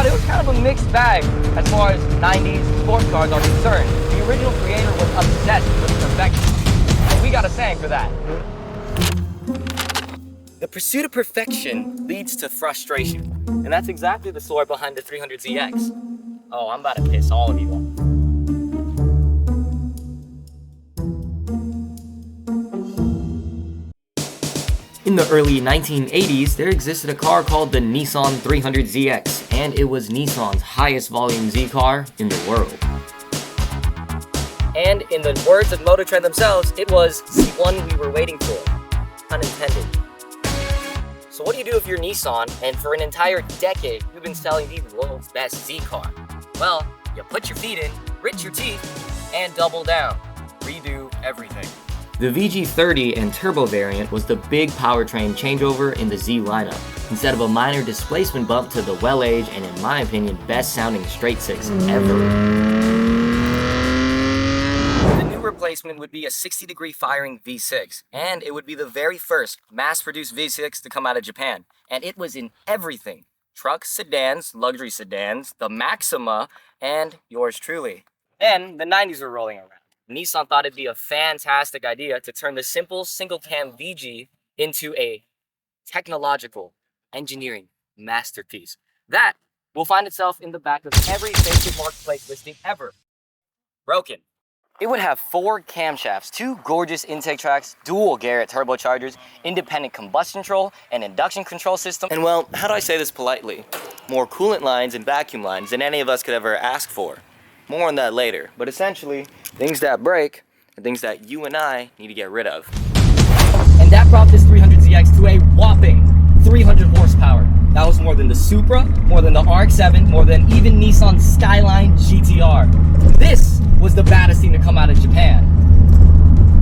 out, it was kind of a mixed bag as far as 90s sports cars are concerned. The original creator was obsessed with perfection, and we got a saying for that. The pursuit of perfection leads to frustration, and that's exactly the story behind the 300zx. Oh, I'm about to piss all of you off. In the early 1980s, there existed a car called the Nissan 300zx, and it was Nissan's highest volume Z car in the world. And in the words of Motor Trend themselves, it was the one we were waiting for. Pun intended. So what do you do if you're Nissan, and for an entire decade, you've been selling the world's best Z car? Well, you put your feet in, grit your teeth, and double down. Redo everything. The VG30 and turbo variant was the big powertrain changeover in the Z lineup, instead of a minor displacement bump to the well-aged and, in my opinion, best sounding straight six ever. The new replacement would be a 60-degree firing V6, and it would be the very first mass-produced V6 to come out of Japan. And it was in everything: trucks, sedans, luxury sedans, the Maxima, and yours truly. Then the 90s were rolling around. Nissan thought it'd be a fantastic idea to turn the simple single-cam VG into a technological engineering masterpiece that will find itself in the back of every Facebook Marketplace listing ever. Broken. It would have 4 camshafts, 2 gorgeous intake tracks, dual Garrett turbochargers, independent combustion control, and induction control system. And well, how do I say this politely? More coolant lines and vacuum lines than any of us could ever ask for. More on that later, but essentially, things that break are things that you and I need to get rid of. And that brought this 300zx to a whopping 300 horsepower. That was more than the Supra, more than the RX-7, more than even Nissan's Skyline GTR. This was the baddest thing to come out of Japan.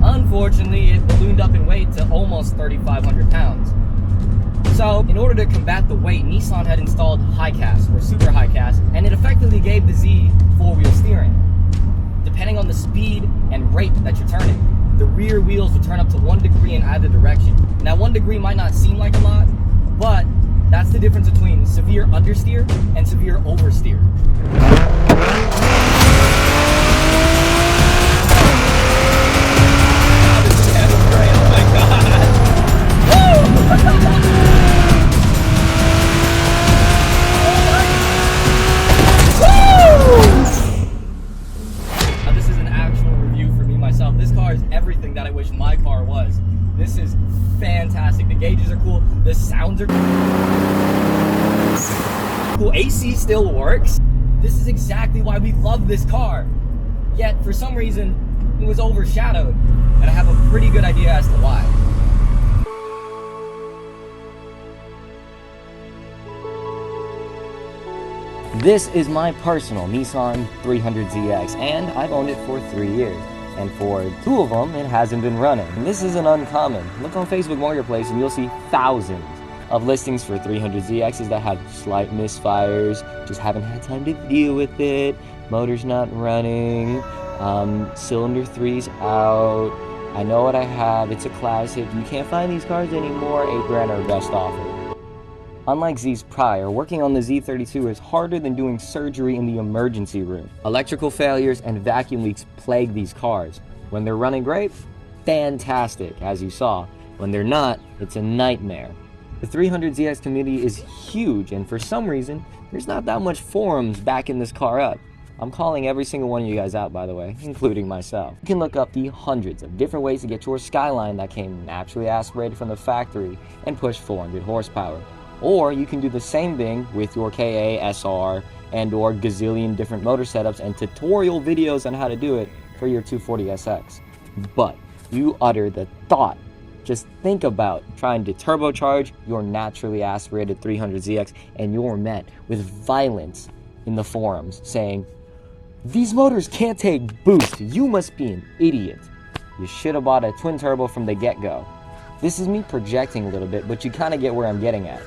Unfortunately, it ballooned up in weight to almost 3,500 pounds. So, in order to combat the weight, Nissan had installed high cast, or super high cast, and it effectively gave the Z four-wheel steering. Depending on the speed and rate that you're turning, the rear wheels would turn up to 1 degree in either direction. Now, 1 degree might not seem like a lot, but that's the difference between severe understeer and severe oversteer. Oh, this is heavy great, oh my god! Woo! Now, this is an actual review for me myself. This car is everything that I wish my car was. This is fantastic. The gauges are cool. The sounds are cool. AC still works. This is exactly why we love this car. Yet, for some reason, it was overshadowed. And I have a pretty good idea as to why. This is my personal Nissan 300zx, and I've owned it for 3 years. And for 2 of them, it hasn't been running. And this isn't uncommon. Look on Facebook Marketplace and you'll see thousands of listings for 300zx's that have slight misfires, just haven't had time to deal with it, motor's not running, cylinder 3's out. I know what I have, it's a classic. You can't find these cars anymore, $8,000 or best offer. Unlike Z's prior, working on the Z32 is harder than doing surgery in the emergency room. Electrical failures and vacuum leaks plague these cars. When they're running great, fantastic, as you saw. When they're not, it's a nightmare. The 300zx community is huge, and for some reason, there's not that much forums backing this car up. I'm calling every single one of you guys out, by the way, including myself. You can look up the hundreds of different ways to get your Skyline that came naturally aspirated from the factory and push 400 horsepower. Or you can do the same thing with your KA, SR, and or gazillion different motor setups and tutorial videos on how to do it for your 240SX. But you utter the thought, just think about trying to turbocharge your naturally aspirated 300zx and you're met with violence in the forums saying, "These motors can't take boost, you must be an idiot. You should have bought a twin turbo from the get-go." This is me projecting a little bit, but you kind of get where I'm getting at.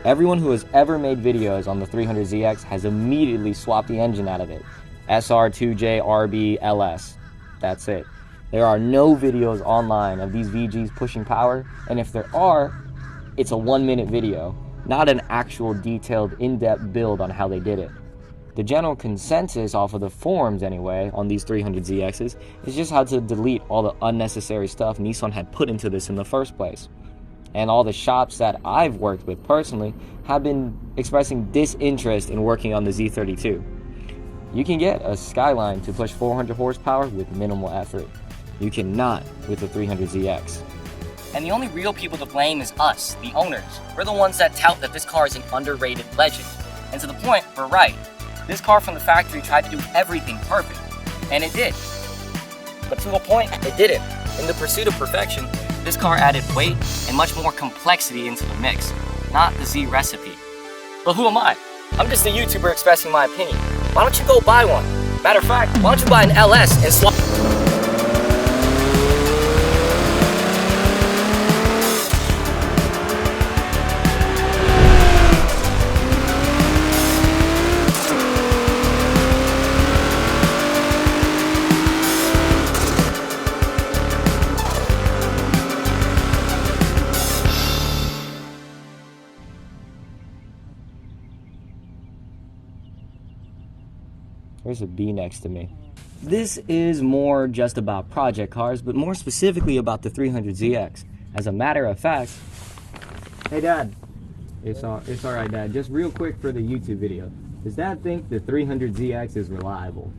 Everyone who has ever made videos on the 300zx has immediately swapped the engine out of it. SR, 2J, RB, LS. That's it. There are no videos online of these VGs pushing power, and if there are, it's a 1-minute video not an actual detailed, in-depth build on how they did it. The general consensus off of the forums anyway on these 300ZXs is just how to delete all the unnecessary stuff Nissan had put into this in the first place. And all the shops that I've worked with personally have been expressing disinterest in working on the Z32. You can get a Skyline to push 400 horsepower with minimal effort. You cannot with the 300ZX. And the only real people to blame is us, the owners. We're the ones that tout that this car is an underrated legend. And to the point, we're right. This car from the factory tried to do everything perfect, and it did. But to a point, it didn't. In the pursuit of perfection, this car added weight and much more complexity into the mix, not the Z recipe. But who am I? I'm just a YouTuber expressing my opinion. Why don't you go buy one? Matter of fact, why don't you buy an LS and swap... There's a bee next to me. This is more just about project cars, but more specifically about the 300ZX. As a matter of fact... Hey Dad. It's alright Dad. Just real quick for the YouTube video. Does Dad think the 300ZX is reliable?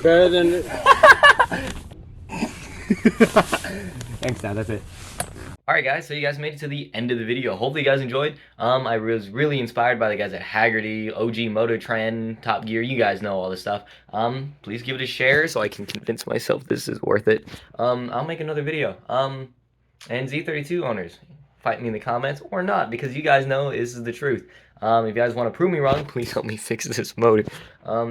Better than... Thanks Dad, that's it. Alright guys, so you guys made it to the end of the video. Hopefully you guys enjoyed. I was really inspired by the guys at Haggerty, OG Moto Trend, Top Gear. You guys know all this stuff. Please give it a share so I can convince myself this is worth it. I'll make another video. And Z32 owners, fight me in the comments or not, because you guys know this is the truth. If you guys want to prove me wrong, please help me fix this motor.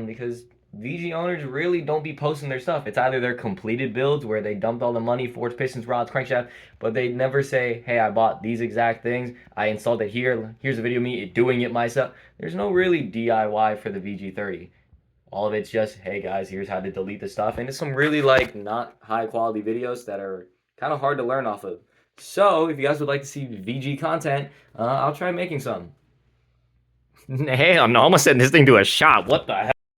Because VG owners really don't be posting their stuff. It's either their completed builds where they dumped all the money, forged pistons, rods, crankshaft, but they never say, hey, I bought these exact things, I installed it here, here's a video of me doing it myself. There's no really DIY for the VG30. All of it's just, hey guys, here's how to delete the stuff, and it's some really like not high quality videos that are kind of hard to learn off of. So if you guys would like to see VG content, I'll try making some. Hey, I'm almost setting this thing to a shot. What the hell?